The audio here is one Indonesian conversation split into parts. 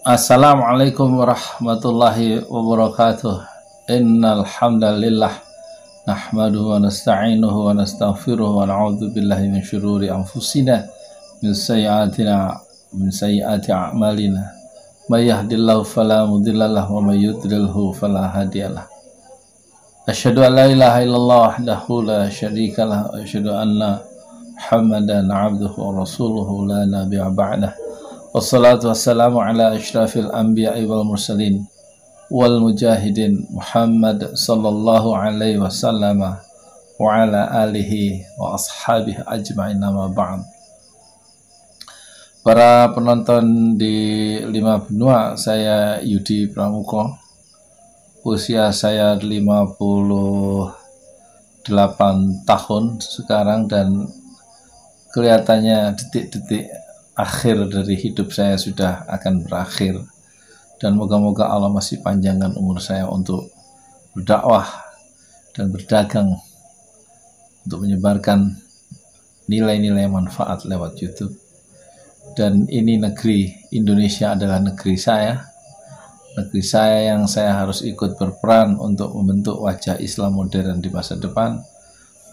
Assalamualaikum warahmatullahi wabarakatuh. Innal hamdalillah nahmaduhu wa nasta'inuhu wa nastaghfiruhu wa na'udzu billahi min syururi anfusina min sayyiati a'malina. May yahdihillahu fala mudhillalah wa may yudlilhu fala hadiyalah. Asyhadu an la ilaha illallah wahdahu la syarikalah wa asyhadu anna Muhammadan 'abduhu wa rasuluhu la nabiyya ba'dah. Wassalatu wassalamu ala asyrafil anbiya'i wal mursalin wal mujahidin Muhammad sallallahu alaihi wasallam wa ala alihi wa ashabihi ajma'in, amma ba'd. Para penonton di 5 benua, saya Yudi Pramuko. Usia saya 58 tahun sekarang dan kelihatannya detik-detik akhir dari hidup saya sudah akan berakhir, dan moga-moga Allah masih panjangkan umur saya untuk berdakwah dan berdagang untuk menyebarkan nilai-nilai manfaat lewat YouTube. Dan ini negeri Indonesia adalah negeri saya yang saya harus ikut berperan untuk membentuk wajah Islam modern di masa depan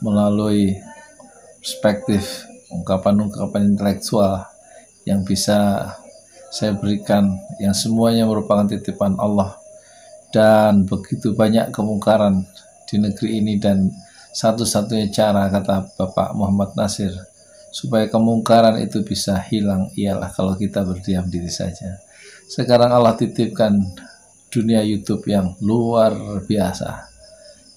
melalui perspektif ungkapan-ungkapan intelektual yang bisa saya berikan, yang semuanya merupakan titipan Allah. Dan begitu banyak kemungkaran di negeri ini, dan satu-satunya cara, kata Bapak Muhammad Nasir, supaya kemungkaran itu bisa hilang ialah kalau kita berdiam diri saja. Sekarang Allah titipkan dunia YouTube yang luar biasa,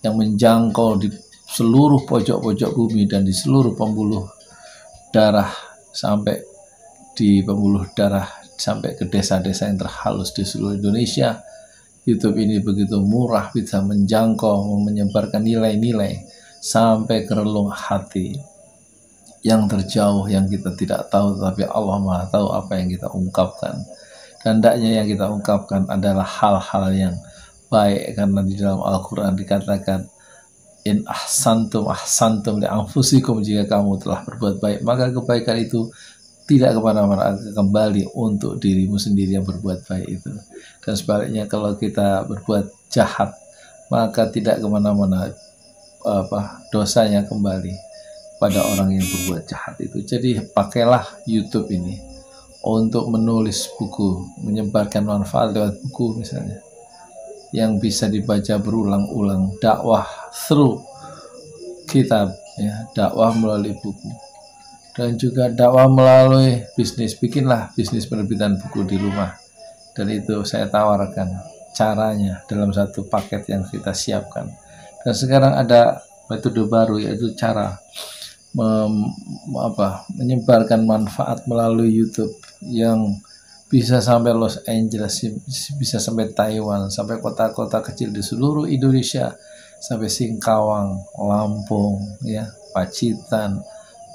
yang menjangkau di seluruh pojok-pojok bumi dan di seluruh pembuluh darah sampai ke desa-desa yang terhalus di seluruh Indonesia. YouTube ini begitu murah, bisa menjangkau, menyebarkan nilai-nilai sampai ke relung hati yang terjauh, yang kita tidak tahu, tapi Allah Maha tahu apa yang kita ungkapkan. Dan hendaknya yang kita ungkapkan adalah hal-hal yang baik, karena di dalam Al-Quran dikatakan, in ahsantum ahsantum li anfusikum, jika kamu telah berbuat baik maka kebaikan itu tidak kemana-mana, kembali untuk dirimu sendiri yang berbuat baik itu. Dan sebaliknya, kalau kita berbuat jahat maka tidak kemana-mana, dosanya kembali pada orang yang berbuat jahat itu. Jadi pakailah YouTube ini untuk menulis buku, menyebarkan manfaat lewat buku misalnya, yang bisa dibaca berulang-ulang. Dakwah through kitab, ya, dakwah melalui buku. Dan juga dakwah melalui bisnis. Bikinlah bisnis penerbitan buku di rumah, dan itu saya tawarkan caranya dalam satu paket yang kita siapkan. Dan sekarang ada metode baru, yaitu cara menyebarkan manfaat melalui YouTube yang bisa sampai Los Angeles, bisa sampai Taiwan, sampai kota-kota kecil di seluruh Indonesia, sampai Singkawang, Lampung, ya, Pacitan,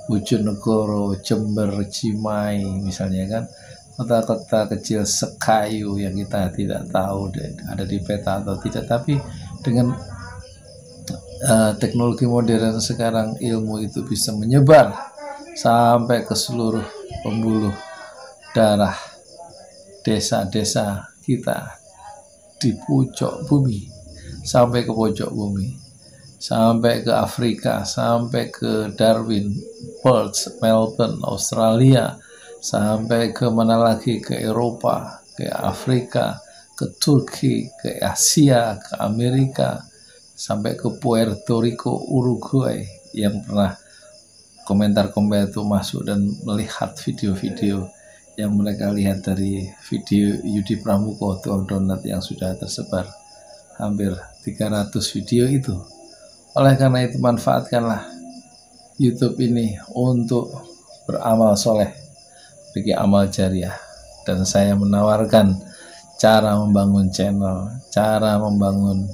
Bojonegoro, Jember, Cimahi misalnya, kan, kota-kota kecil sekayu yang kita tidak tahu ada di peta atau tidak, tapi dengan teknologi modern sekarang, ilmu itu bisa menyebar sampai ke seluruh pembuluh darah desa-desa kita di pojok bumi, sampai ke pojok bumi, sampai ke Afrika, sampai ke Darwin, Perth, Melbourne, Australia, sampai ke mana lagi, ke Eropa, ke Afrika, ke Turki, ke Asia, ke Amerika, sampai ke Puerto Rico, Uruguay. Yang pernah komentar-komentar itu masuk dan melihat video-video yang mereka lihat dari video Yudi Pramuko Donat yang sudah tersebar hampir 300 video itu. Oleh karena itu, manfaatkanlah YouTube ini untuk beramal soleh, bagi amal jariah. Dan saya menawarkan cara membangun channel, cara membangun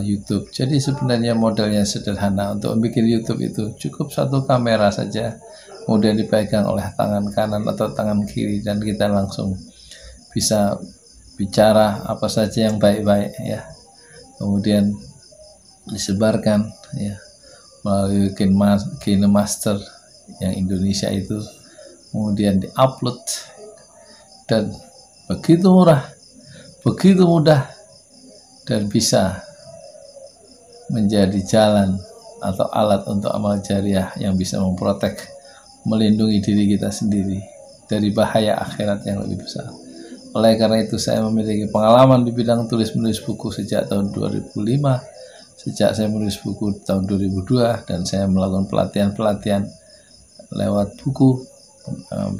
YouTube. Jadi sebenarnya modelnya sederhana. Untuk bikin YouTube itu cukup satu kamera saja, kemudian dipegang oleh tangan kanan atau tangan kiri, dan kita langsung bisa bicara apa saja yang baik-baik, ya. Kemudian disebarkan, ya, melalui KineMaster yang Indonesia itu, kemudian diupload, dan begitu murah, begitu mudah, dan bisa menjadi jalan atau alat untuk amal jariah yang bisa memprotek, melindungi diri kita sendiri dari bahaya akhirat yang lebih besar. Oleh karena itu saya memiliki pengalaman di bidang tulis-menulis buku sejak tahun 2005, sejak saya menulis buku tahun 2002, dan saya melakukan pelatihan-pelatihan lewat buku,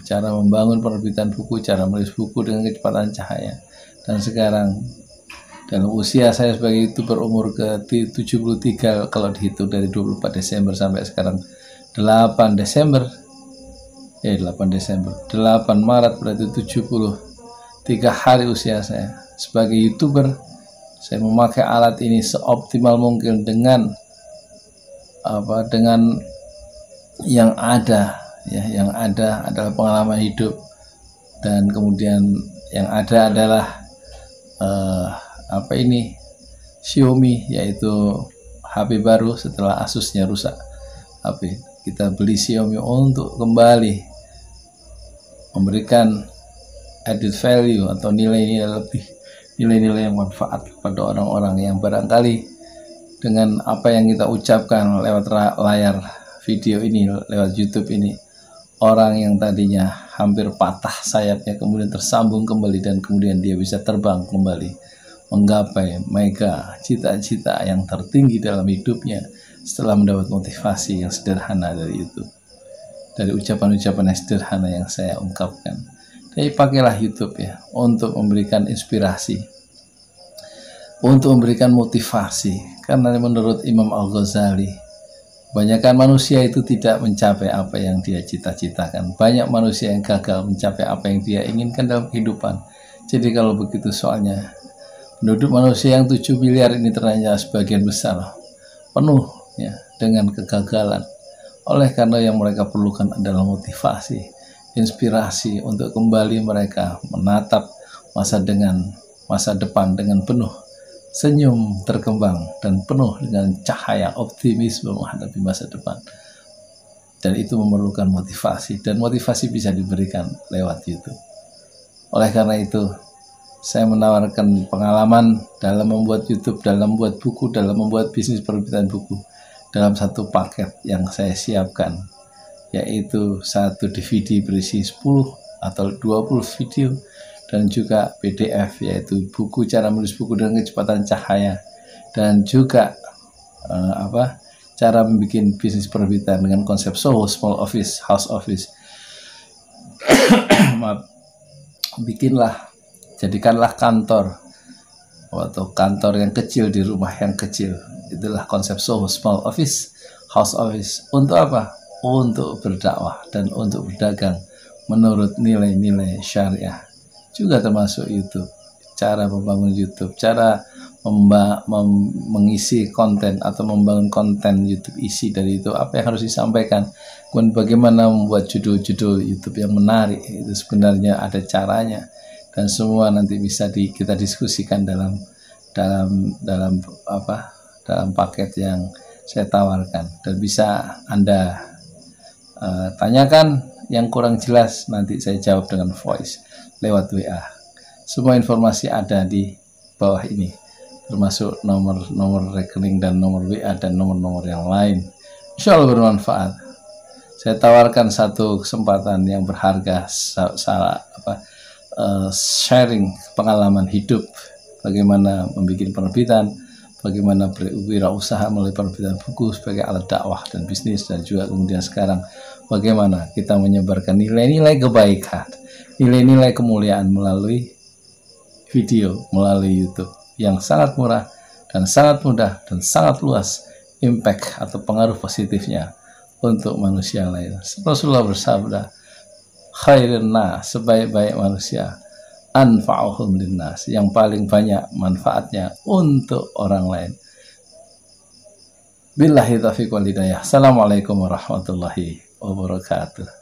cara membangun penerbitan buku, cara menulis buku dengan kecepatan cahaya. Dan sekarang dalam usia saya sebagai YouTuber umur ke-73 kalau dihitung dari 24 Desember sampai sekarang 8 Maret berarti 73 hari usia saya sebagai YouTuber. Saya memakai alat ini seoptimal mungkin dengan yang ada, ya, yang ada adalah pengalaman hidup, dan kemudian yang ada adalah Xiaomi, yaitu HP baru setelah Asusnya rusak HP. Kita beli Xiaomi untuk kembali memberikan added value atau nilai-nilai yang manfaat pada orang-orang yang barangkali dengan apa yang kita ucapkan lewat layar video ini, lewat YouTube ini, orang yang tadinya hampir patah sayapnya kemudian tersambung kembali, dan kemudian dia bisa terbang kembali menggapai mega cita-cita yang tertinggi dalam hidupnya setelah mendapat motivasi yang sederhana dari YouTube, dari ucapan-ucapan yang sederhana yang saya ungkapkan. Jadi pakailah YouTube ya untuk memberikan inspirasi, untuk memberikan motivasi, karena menurut Imam Al-Ghazali, kebanyakan manusia itu tidak mencapai apa yang dia cita-citakan. Banyak manusia yang gagal mencapai apa yang dia inginkan dalam kehidupan. Jadi kalau begitu soalnya, penduduk manusia yang 7 miliar ini ternyata sebagian besar penuh ya dengan kegagalan. Oleh karena yang mereka perlukan adalah motivasi, inspirasi untuk kembali mereka menatap masa depan dengan penuh senyum terkembang dan penuh dengan cahaya optimisme menghadapi masa depan. Dan itu memerlukan motivasi, dan motivasi bisa diberikan lewat YouTube. Oleh karena itu saya menawarkan pengalaman dalam membuat YouTube, dalam membuat buku, dalam membuat bisnis penerbitan buku dalam satu paket yang saya siapkan, yaitu satu DVD berisi 10 atau 20 video, dan juga PDF, yaitu buku cara menulis buku dengan kecepatan cahaya, dan juga cara membuat bisnis penerbitan dengan konsep Soho Small Office, House Office. Jadikanlah kantor atau kantor yang kecil di rumah yang kecil. Itulah konsep Soho Small Office, House Office. Untuk apa? Untuk berdakwah dan untuk berdagang menurut nilai-nilai syariah. Juga termasuk YouTube, cara membangun YouTube, cara mengisi konten atau membangun konten YouTube, isi dari itu apa yang harus disampaikan, kemudian bagaimana membuat judul-judul YouTube yang menarik, itu sebenarnya ada caranya, dan semua nanti bisa kita diskusikan dalam paket yang saya tawarkan, dan bisa Anda tanyakan yang kurang jelas, nanti saya jawab dengan voice lewat WA. Semua informasi ada di bawah ini, termasuk nomor rekening dan nomor WA dan nomor-nomor yang lain. Insya Allah bermanfaat. Saya tawarkan satu kesempatan yang berharga, sharing pengalaman hidup, bagaimana membuat penerbitan, bagaimana berwirausaha melalui penerbitan buku sebagai alat dakwah dan bisnis, dan juga kemudian sekarang bagaimana kita menyebarkan nilai-nilai kebaikan, nilai-nilai kemuliaan melalui video, melalui YouTube yang sangat murah dan sangat mudah dan sangat luas impact atau pengaruh positifnya untuk manusia lain. Rasulullah bersabda, khairun nas, sebaik-baik manusia, anfa'uhum linnas, yang paling banyak manfaatnya untuk orang lain. Billahi taufiq wal hidayah. Assalamualaikum warahmatullahi wabarakatuh.